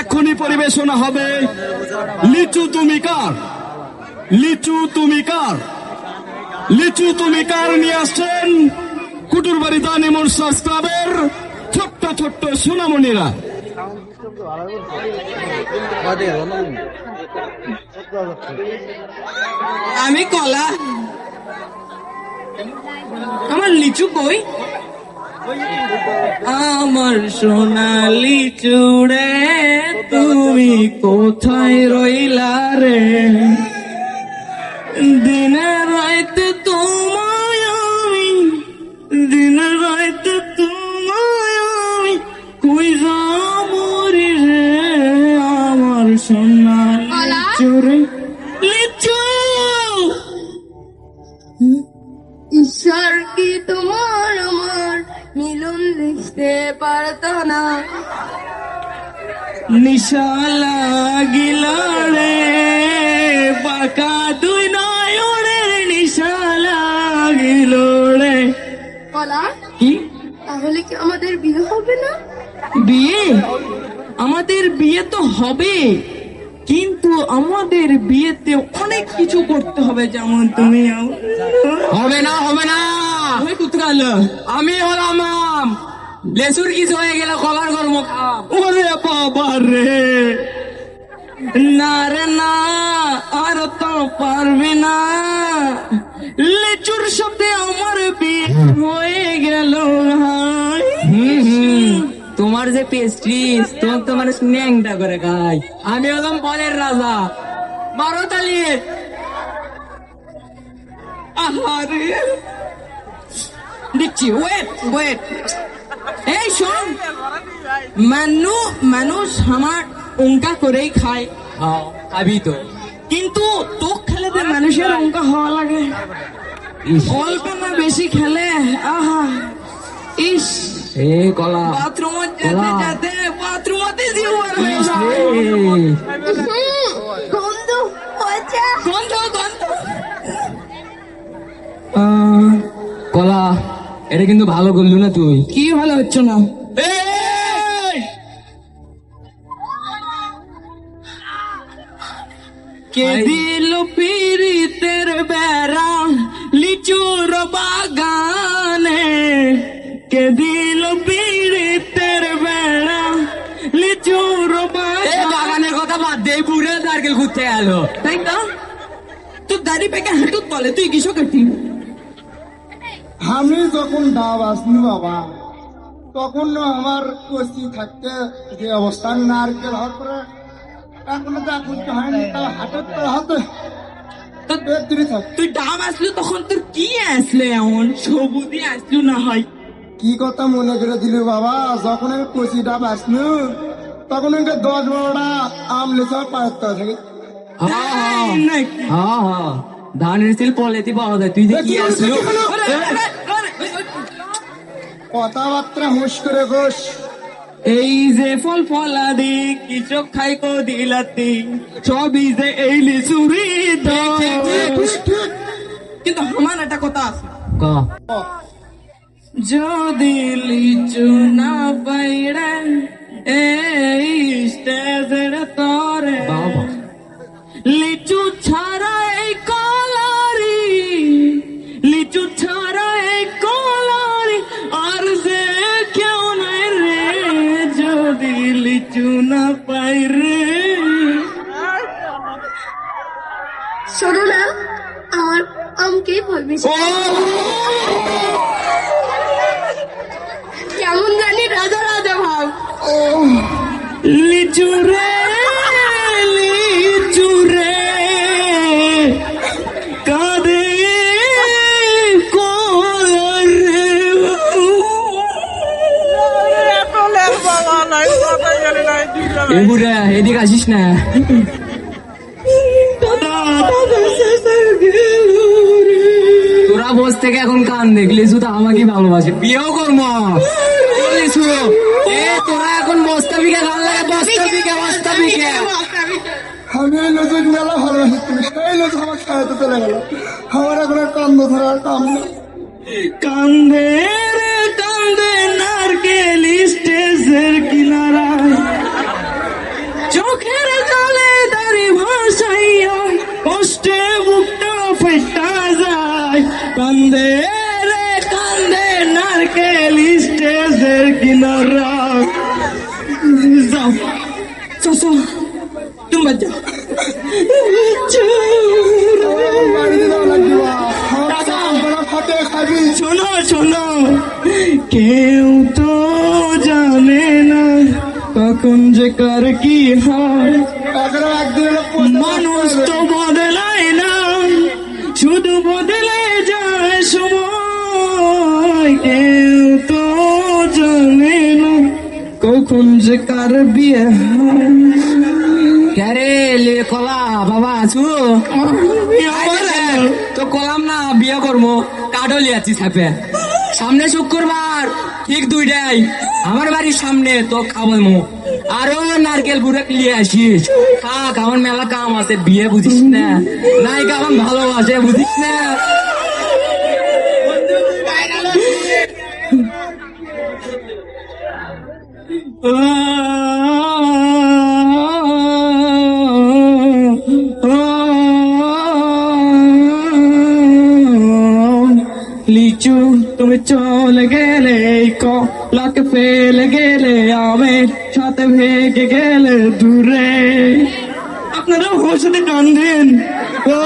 এখনই পরিবেশনা হবে লিচু তুমি কার। লিচু তুমি কার, লিচু তুমি কার নিয়ে আসছেন কুটুরবাড়ি দানি মোর্শাদ ক্লাবের ছোট্ট ছোট্ট সোনামণিরা। আমি কলা, আমার লিচু কই? আমার সোনা লিচু রে, তুমি কোথায় রইলা রে? দিনে রাইতে তোমায় আমি, দিনে রাইতে তোমায় আমি কই যামরি রে, আমার সোনা লিচু রে। লিচু ঈশ্বর কি তোমার আমার মিলন লিখতে পারতো না? নিশা লাগিল রে, বাঁকা দুই নয়নের নিশা লাগিল রে। কলা, কি তাহলে কি আমাদের বিয়ে হবে না? বিয়ে? আমাদের বিয়ে তো হবে, কিন্তু আমাদের বিয়েতে অনেক কিছু করতে হবে, যেমন তুমি হবে না, হবে না। আমি হলাম আম, লেসুর কিছু হয়ে গেল কলার গর্ম খাম। ওরে বাবা রে, না রে না, আর তো পারবি না। লিচুর সাথে আমার বিয়ে হয়ে গেল। তোমার যে পেস্ট্রি, তোমার তো মানে ন্যাংটা করে খাই। আমি হলাম বলের রাজা, মারো তালি। আহারে দিচ্ছি, ওয়েট ওয়েট। এই শোন, মানুষ আমার অঙ্কা করেই খায়, খাবি তো, কিন্তু তোক খেলে তো মানুষের অঙ্কা হওয়া লাগে। অল্প না বেশি খেলে, আহা ইস। এ কলা বাথরুমে যেতে যেতে বাথরুমতে জীবন হয়ে যায়। গন্ধ পচা। গন্ধ গন্ধ। কলা, এটা কিন্তু ভালো করলু না তুই। কি ভালো হচ্ছে না? কে দিল পীড়িতের বেড়া লিচুর বাগানে? কে দিল পীড়িতের বেড়া লিচুর বাগানের কথা বাদ দে, বুড়ে নারকেল ঘুরতে গেল। তাই না? তোর দাড়ি পেকে হাঁটুত বলে, তুই কিসব করতি? আমি যখন ডাব আসনি বাবা, তখন আমার কচি থাকতে যে অবস্থা, নারকেল হওয়ার পরে এখনো যা করতে হয়নি, তাও হাটের তো হাতে তুই ডাব আসলো তখন তোর কি আসলে? এমন সবুদি আসলো না হয়? কি কথা মনে করে দিলি বাবা, যখন আমি কচি ডাব আসনু তখন আমাকে 10-12টা আম লেচা পায়ত্তা থাকে। ধানের সিল পলেতি পাওয়া যায়, তুই যে কি আসলো। কথাবার্তা হুশ করে ঘোষ। এই যে ফল ফলাদি কিছু খাই কো দিলাতি, সবই যে এই লিচুরি। কিন্তু আমার একটা কথা আছে, যদি লিচু না পাইরে এই স্টেজের তরে, লিচু ছাড়া এই কলারি, লিচু ছাড়া এই কলারি আর যে কেউ নাই রে, যদি লিচু না পাই রে। শোনো না, আমার আমকে বলবি কেমন জানি রাজা রাজা ভাব। লিচু রে, লিচু রে, কাঁদে কলার রে। বুড়া এদিকে আসিস না। তোরা বস থেকে এখন কান দেখলে শুধু আমাকে ভালোবাসে, বিয়েও করবো। তোরা এখন বস্তা বিঘা গান লাগে, বস্তা বিঘা, বস্তা বিঘা। আমি এই লোকের মেলা ভালোবাসি, এই লোক আমার খাওয়াতে চলে গেল, আমার এখন কান্দ ধরার কাম নেই। কান্দে রে কান্দে নারকেল স্টেজের কিনারায়, কান্দে রে কান্দে নারকেল স্টেজের কিনারা। যাও চাচা তোমরা যাও। খাতে খাবি শোনো শোনো, কেউ তো জানে না কখন যে কার কি হয়। একদিন মানুষ তো বদলায় না, শুধু বদলে যায় সময়। কেউ তো জানে না কখন যে কার বিয়ে হয়। ক্যারে লে কলা বাবা আছু তো কলাম না বিয়ে করবো কাঠও লিয়াচ্ছি ছাপে সামনে শুক্রবার ঠিক 2টায় আমার বাড়ির সামনে তো খাবো আরো নারকেল গুড়ে লিয়ে আসিস থাক আমার মেলা কাম আছে বিয়ে বুঝিস না নায়িকা আমার ভালোবাসে বুঝিস না লিচু তুমি চলে গেলে কলাকে ফেলে গেলে আমের সাথে ভেগে গেলে দূরে। আপনারা ওর সাথে কান্দেন। ও